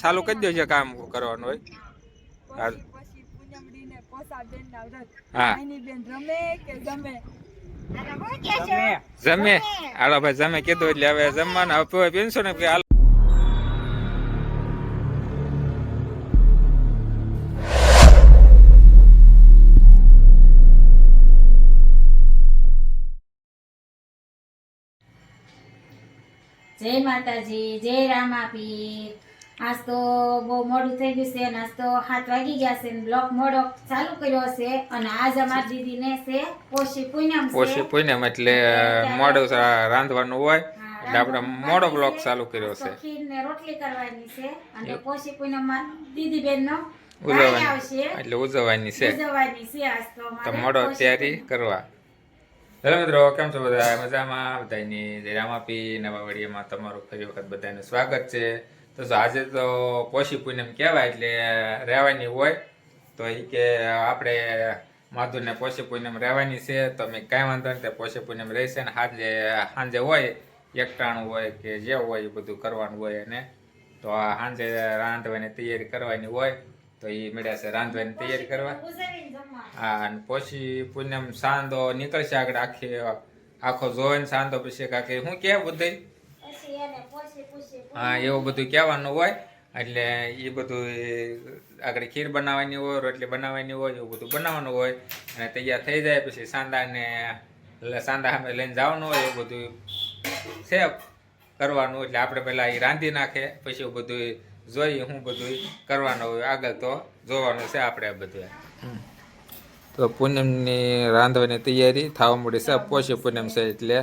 ચાલુ કરી દો છે કામ કરવાનું હોય હા જમે હાલો ભાઈ જમે કીધું એટલે હવે જમવાનું હવે પીનશો ને કે જય માતાજી, જય રામાપીર. આજ તો બહુ મોડું થઈ ગયું છે અને આજ તો 7 વાગી ગયા છે ને બ્લોક મોડો ચાલુ કર્યો છે અને આજ અમારી દીદીને છે પોષી પૂનમ છે. પોષી પૂનમ એટલે મોડું રાંધવાનું હોય એટલે આપણે મોડો બ્લોક ચાલુ કર્યો છે. ખીર ને રોટલી કરવાની છે અને પોષી પૂનમ માં દીદી બેન નો ઉજવવાની એટલે ઉજવવાની છે આજ તો મોડો તૈયારી કરવા. હેલો મિત્રો, કેમ છો બધા? મજામાં? બધાની રામાપી નવા વડીયામાં તમારું ફરી વખત બધાનું સ્વાગત છે. તો આજે તો પોષી પૂનમ કહેવાય એટલે રહેવાની હોય તો એ કે આપણે માધુને પોષી પૂનમ રહેવાની છે તો મેં કાંઈ વાંધો નથી, પોષી પૂનમ રહેશે ને સાંજે હોય એકટાણું હોય કે જે હોય એ બધું કરવાનું હોય અને તો આ સાંજે રાંધવાની તૈયારી કરવાની હોય તો એ મળ્યા છે રાંધવાની તૈયારી કરવા. હા, અને પોષી પૂનમ સાંધો નીકળશે આગળ આખો જોઈને સાંધો પછી કાંઈ શું કે બધું હા એવું બધું કહેવાનું હોય એટલે એ બધું આગળ ખીર બનાવવાની હોય, રોટલી બનાવવાની હોય, એવું બધું બનાવવાનું હોય અને તૈયાર થઈ જાય પછી સાંધા સામે લઈને જવાનું હોય એવું બધું છે કરવાનું. એટલે આપણે પહેલાં એ રાંધી નાખે પછી એવું બધું જોઈએ શું બધું કરવાનું હોય આગળ તો જોવાનું છે આપણે આ બધું. તો પૂનમની રાંધવાની તૈયારી થવા મળી છે. પોષી પૂનમ છે એટલે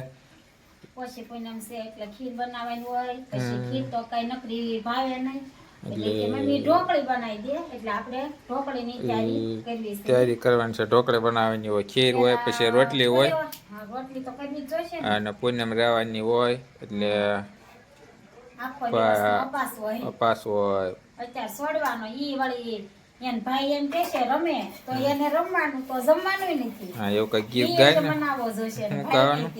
પોષી પૂનમ છે એટલે ખીર બનાવવાની હોય. પછી ખીર તો કઈ નકરી ભાવે નહીં એટલે મમ્મી ઢોકળી બનાવી દે એટલે આપણે ઢોકળીની તૈયારી કરવાની છે. ઢોકળી બનાવવાની હોય, ખીર હોય, પછી રોટલી હોય, રોટલી તો કરવી જ જોઈશે અને પૂનમ રહેવાની હોય એટલે અપાસ હોય. અત્યારે છોડવાનો ઈ વળી એન ભાઈ એમ કે છે રમે તો એને રમવાનું તો જમવાનું નથી. હા એવું કઈ ગીત ગાય ને બનાવવો જોઈશે શું ગાવાનું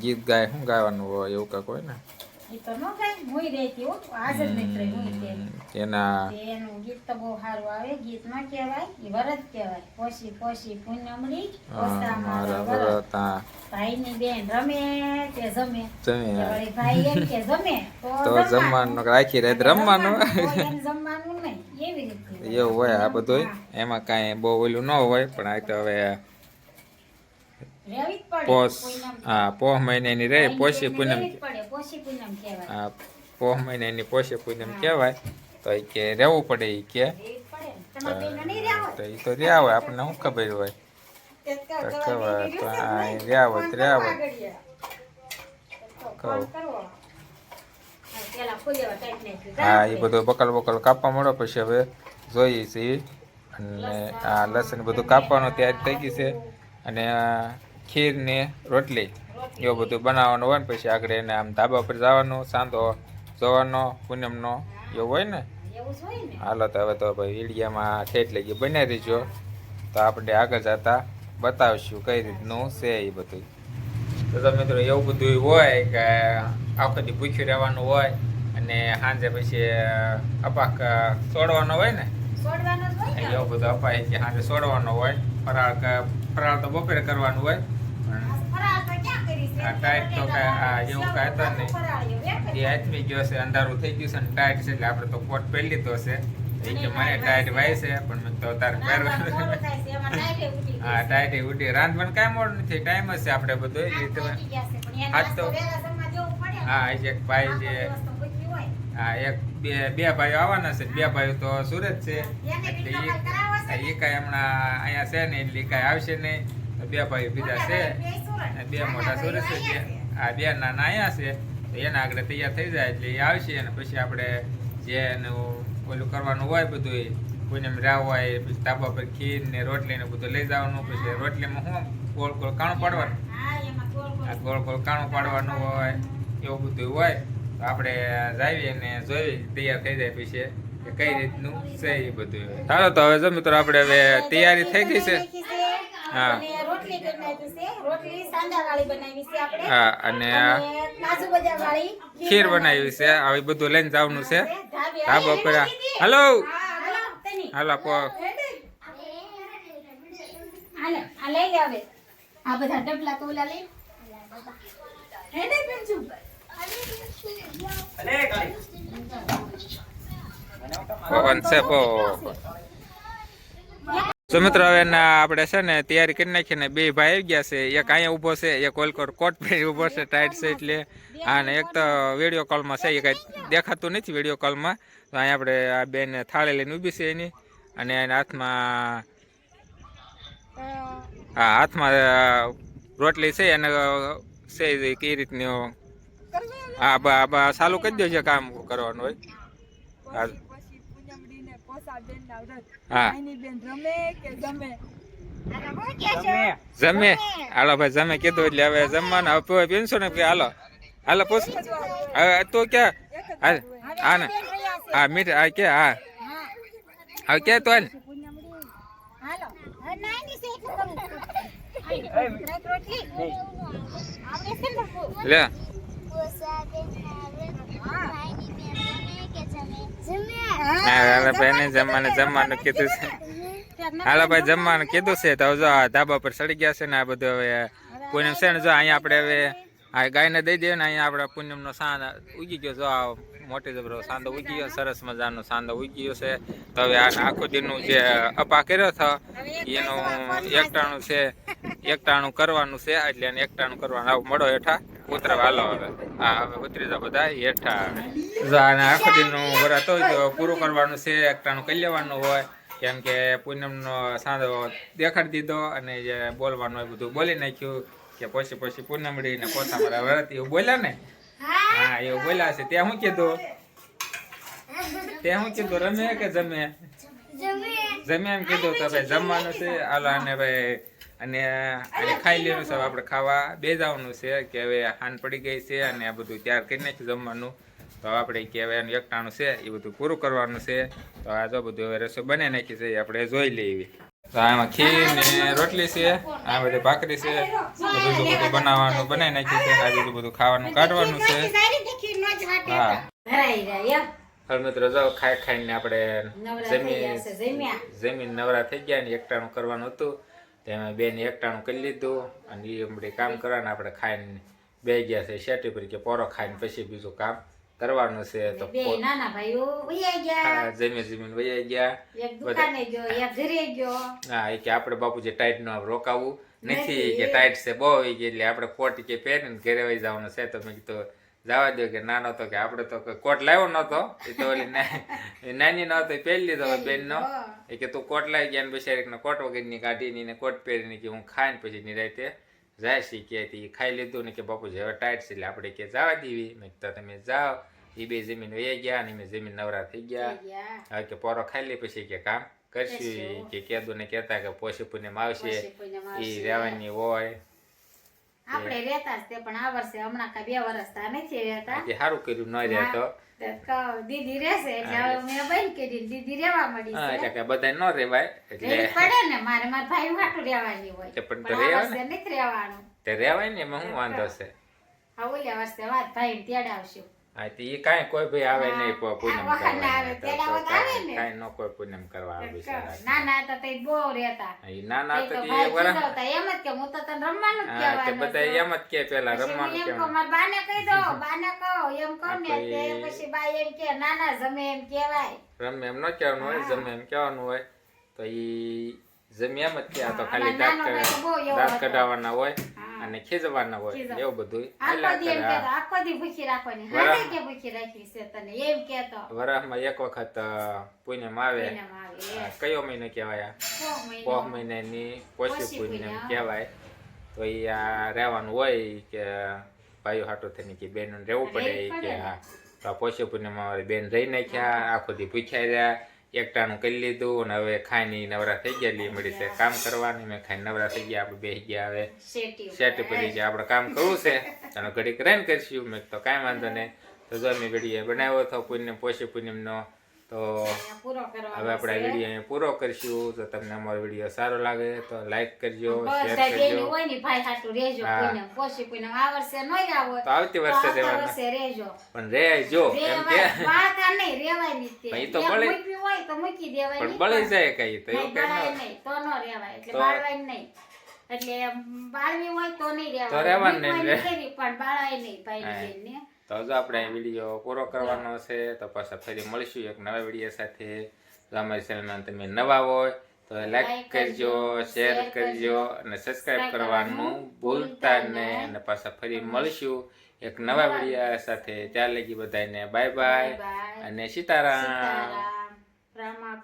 ગીત ગાય શું ગાવાનું હોય એવું કઈક હોય ને ઈ તો નો ગાય મોઈ રહેતી હો હાજર નહીં રહી મોઈ કે એના એનું ગીત તો બહુ સારું આવે. ગીત ન કહેવાય ઈ વરત કહેવાય. પોષી પોષી પૂનમડી ઓસા મારા વરત ભાઈની બેન રમે તે જમે વળી ભાઈ એમ કે જમે તો જમવાનું રાખી રહે રમવાનું જમવાનું નહીં એવી રીતે એવું હોય. આ બધું એમાં કાંઈ બહુ ઓલું ન હોય પણ આ તો હવે પોહ મહિનાની રહે પોષી પૂનમ. હા, પોહ મહિનાની પોષી પૂનમ કહેવાય તો એ કે રહેવું પડે એ કે તો એ તો રહ્યા હોય આપણને શું ખબર હોય ખબર તો રહ્યા હોય તો રહ્યા હોય કહું. હા એ બધું બકલ બકલ કાપવા મળો પછી હવે જોઈએ છીએ અને આ લસણ બધું કાપવાનું તૈયારી થઈ ગઈ છે અને ખીર ને રોટલી એવું બધું બનાવવાનું હોય ને પછી આગળ એને આમ ધાબા પર જવાનું સાંધો જોવાનો પૂનમનો એવું હોય ને. હાલો તો હવે તો ભાઈ ઈડિયામાં ઠેઠ લઈ ગઈ બનાવી રહીજો તો આપણે આગળ જતા બતાવશું કઈ રીતનું છે એ બધું. તો મિત્રો એવું બધું હોય કે આખો દી ભૂખ્યું રહેવાનું હોય અને સાંજે પછી અપાક છોડવાનો હોય ને એવું બધું અપાય કે સાંજે છોડવાનો હોય. ફરાળ તો બપોરે કરવાનું હોય ટાઈટ તો એવું કાંઈ હતા નહીં એ આથમી ગયો છે અંધારું થઈ ગયું છે ને ટાઈટ છે એટલે આપણે તો કોટ પહેરી લીધો છે એ કે મને ટાઈટ વાય છે પણ મેં તો તારે પહેરવાનું હા ટાઈટ ઉડી રાંધવાનું કાંઈ મોડું નથી ટાઈમ જ છે આપણે બધું આજ તો હા એક ભાઈ છે હા એક બે ભાઈઓ આવવાના છે. બે ભાઈઓ તો સુરત છે એટલે એ કાંઈ હમણાં અહીંયા છે ને એટલે કાંઈ આવશે નહીં. બે ભાઈઓ બીજા છે બે મોટા સુરત છે આ બે નાના અહીંયા છે તો એના આગળ તૈયાર થઈ જાય એટલે એ આવશે અને પછી આપણે જે એનું ઓલું કરવાનું હોય બધું પૂનમ રાવ હોય પછી ધાબા પર ખીર ને રોટલી ને બધું લઈ જવાનું. પછી રોટલીમાં શું ગોળ ગોળ કાણું પાડવાનું ગોળ ગોળ કાણું પાડવાનું હોય એવું બધું હોય તો આપણે જાવીએ ને જોઈએ તૈયાર થઈ જાય પછી કે કઈ રીતનું છે એ બધું. ચાલો તો હવે જો મિત્રો આપણે હવે તૈયારી થઈ ગઈ છે હા. અને રોટલી કરી નાખી છે. રોટલી સાંદાવાળી બનાવી છે આપણે. હા અને અને કાજુ બદામવાળી ખીર બનાવી છે. આવી બધું લઈને જવાનું છે ધાબે. ધાબા પર. હાલો હાલો, તની. હાલો પો હાલે, આ લઈ લે હવે. આ બધા ડબલા તો ઓલા લઈ. હેડે પીંછું. પવન છે પો તો મિત્રો હવે આપણે છે ને તૈયારી કરી નાખી ને બે ભાઈ આવી ગયા છે. એક અહીંયા ઊભો છે, એક ઓલકોટ કોટ પહેરી ઊભો છે ટાઈટ છે એટલે. હા ને એક તો વિડીયો કોલમાં છે, એ કાંઈ દેખાતું નથી વિડીયો કોલમાં. તો અહીંયા આપણે આ બેન થાળી લઈને ઊભી છે એની, અને એના હાથમાં હા હાથમાં રોટલી છે અને છે કઈ રીતની હા ચાલુ કરી દો જે કામ કરવાનું હોય. હા જમે હાલો ભાઈ જમે કીધું એટલે હવે જમવાનું હવે પીનશો ને હાલો હાલો પૂછ હવે તો ક્યાં હા ને હા મીઠ હા કે હા હવે કે તો હાલ હાલો. હવે નાની છે એટલે કરું. રોટલી. આપણે છે ને લે હાલો ભાઈ જમવાનું કીધું છે. હાલો ભાઈ જમવાનું કીધું છે તો જો આ ધાબા પર ચડી ગયા છે ને આ બધું હવે પૂનમ છે ને જો અહીંયા આપણે હવે આ ગાયને દઈ દઈએ ને અહીંયા આપણે પૂનમનો સાંદ ઉગી ગયો જો આ મોટી જબરો સાંદો ઉગી ગયો સરસ મજાનો સાંદો ઉગી ગયો છે. તો હવે આ આખો દિનનું જે અપા કર્યો હતો એનું એકટાણું છે એકટાણું કરવાનું છે એટલે એને એકટાણું કરવાનું આવું મળો હેઠા ઉતરવા હાલો હવે હા હવે ઉતરી જાવ બધા હેઠા આવે જો આને આખો દિનનું વરાત હોય તો પૂરું કરવાનું છે એકટાણું કરી લેવાનું હોય કેમ કે પૂનમનો સાંદો દેખાડી દીધો અને જે બોલવાનું હોય બધું બોલી નાખ્યું કે પછી પૂનમડી ને પોતા મારા વરત એવું બોલ્યા ને હા એવું બોલ્યા છે ત્યાં શું કીધું રમે કે જમે એમ કીધું તો ભાઈ જમવાનું છે હાલો અને ભાઈ અને ખાઈ લેવાનું છે આપણે ખાવા બે જવાનું છે કે હવે હાન પડી ગઈ છે અને આ બધું તૈયાર કરી નાખ્યું જમવાનું તો આપણે કે હવે એનું એકટાણું છે એ બધું પૂરું કરવાનું છે તો આ જો બધું હવે રસોઈ બનાવી નાખી છે આપણે જોઈ લઈએ તો આમાં ખીર ને રોટલી છે આ બધી ભાખરી છે બધું બનાવવાનું બનાવી નાખ્યું છે આ બીજું બધું ખાવાનું કાઢવાનું છે હા હવે મિત્રો જો ખાઈને આપણે જમીન નવરા થઈ ગયા ને એકટાણું કરવાનું હતું તેમાં બેન એકટાણું કરી લીધું અને એ હમણાં કામ કરવાનું આપણે ખાઈને બે ગયા છે શેટી પર કે પોરો ખાઈને પછી બીજું કામ કરવાનું છે તો નાના ભાઈઓ વૈયા ગયા જમીન વૈયા ગયા એક દુકાને ગયો એક ઘરે ગયો હા એ કે આપણે બાપુજી ટાઈટ નો રોકાવું નથી કે ટાઈટ છે બહુ હોય એટલે આપણે કોટ કે પહેરીને ઘરે વહી જવાનું છે તો મેં કીધું જવા દો કે નાનો તો કે આપણે તો કોટ લાવ્યો નતો એ તો ઓલી નાની નતો પહેરી લીધો બેન નો એ કે તું કોટ લાવી ગયા બિચારી કોટ વગરની કાઢીને કોટ પહેરીને કે હું ખાઈને પછી નિરાતે જાય છે કે ખાઈ લીધું ને કે બાપુજી હવે ટાઈટ છે એટલે આપણે કે જવા દેવી મેં તો તમે જાઓ એ બે જમીન વહી ગયા અને મેં જમીન નવરા થઈ ગયા હવે કે પોરો ખાઈ લે પછી કે કામ કરશું કે કેદું ને કહેતા કે પોષી પુણ્યમ આવશે એ રહેવાની હોય આપણે રહેતા જ તે પણ આ વર્ષે હમણાં કા 2 વર્ષ તા નથી રહેતા કે સારું કર્યું ન રહેતો દીદી રહેશે એટલે હવે મેં બંધ કરી દીદી રહેવા મળી છે એટલે કે બધા ન રહેવાય એટલે પડે ને મારે મારા ભાઈ હાટું રહેવાની હોય પણ આ વર્ષે નથી રહેવાનું તે રહેવાય ને એમાં શું વાંધો છે હા ઓલા વર્ષે વાત ભાઈ તેડાવશું હા તો એ કાંઈ કોઈ ભાઈ આવે નહીં પૂનમ કરવા કાંઈ ન કોઈ પૂનમ કરવા આવે છે નાના હતા તે બહુ રહેતા નાના તો એમ જ કે હું તો તને રમવાનું જ કહેવાનું બધા એમ જ કે પેલા રમવાનું એમ કહો મારા બાને કહી દો બાને કહો એમ કહો ને કે પછી બા એમ કે નાના જમે એમ કહેવાય રમે એમ ન કહેવાનું હોય જમે એમ કહેવાનું હોય તો ઈ જમે એમ જ કે આ તો ખાલી દાંત કઢાવવાના હોય અને ખીજવાના હોય એવું બધું આખો દી ભૂખી રાખવાની હાથે કે ભૂખી રાખી છે તને એમ કેતો વરસમાં એક વખત પૂનમ આવે કયો મહિનો કહેવાય પોહ મહિનાની પોષી પૂનમ કહેવાય તો એ આ રહેવાનું હોય કે ભાઈઓ હાટો થઈને કે બેન રહેવું પડે કે હા તો પોષી પૂનમ બેન રહી નાખ્યા આખો દી ભૂખ્યા રહ્યા એકટાણું કરી લીધું અને હવે ખાઈને નવરા થઈ ગયા મળી છે કામ કરવાની મેં ખાઈને નવરા થઈ ગયા આપણે બેસી ગયા હવે શેટી પડી ગયા આપણે કામ કરવું છે અને ઘડીક રહીને કરીશું મેં તો કાંઈ વાંધો નહીં તો જો મેં ઘડીએ બનાવ્યો હતો પૂનમ પોષી પૂનમનો તો અહીંયા પૂરો કરવાનો હવે આપણે આ છે. વિડીયો અહીંયા પૂરો કરીશું. તો તમને અમારો વિડીયો સારો લાગે તો લાઈક કરજો, શેર બધા બેન કરજો. હોય ને ભાઈ હાટુ રેજો હા. પૂનમ પોષી પૂનમ આ વર્ષે નહીં આવો તો આવતી વર્ષે આવતા દેવાના. વર્ષે રેજો પણ રેજો એમ કે રેવાય વાતા નહીં રેવાય નહીં તે પણ ઈ તો એક બળી- મૂક્યું હોય તો મૂકી દેવાય પણ નહીં, બળી જાય કઈ તો એવું નહીં, કઈ બળાય ન નહીં તો ન રેવાય એટલે તો- બાળવાય નહીં એટલે બાળવી હોય તો નહીં તો રેવાય રહેવાનું નહીં મૂકવાની રે. ખરી, પણ બાળાય નહીં હા. ભાઈ બેન ને તો જો આપણે આ વિડીયો પૂરો કરવાનો છે. તો પાછા ફરી મળીશું એક નવા વિડીયો સાથે. જો અમારી ચેનલમાં તમે નવા હોય તો લાઈક કરજો, શેર કરજો અને સબસ્ક્રાઇબ કરવાનું ભૂલતા નહીં. અને પાછા ફરી મળીશું એક નવા વિડીયો સાથે. ત્યાં લગી બધાને બાય બાય બાય અને સીતારામ. સીતારામ રામ આપી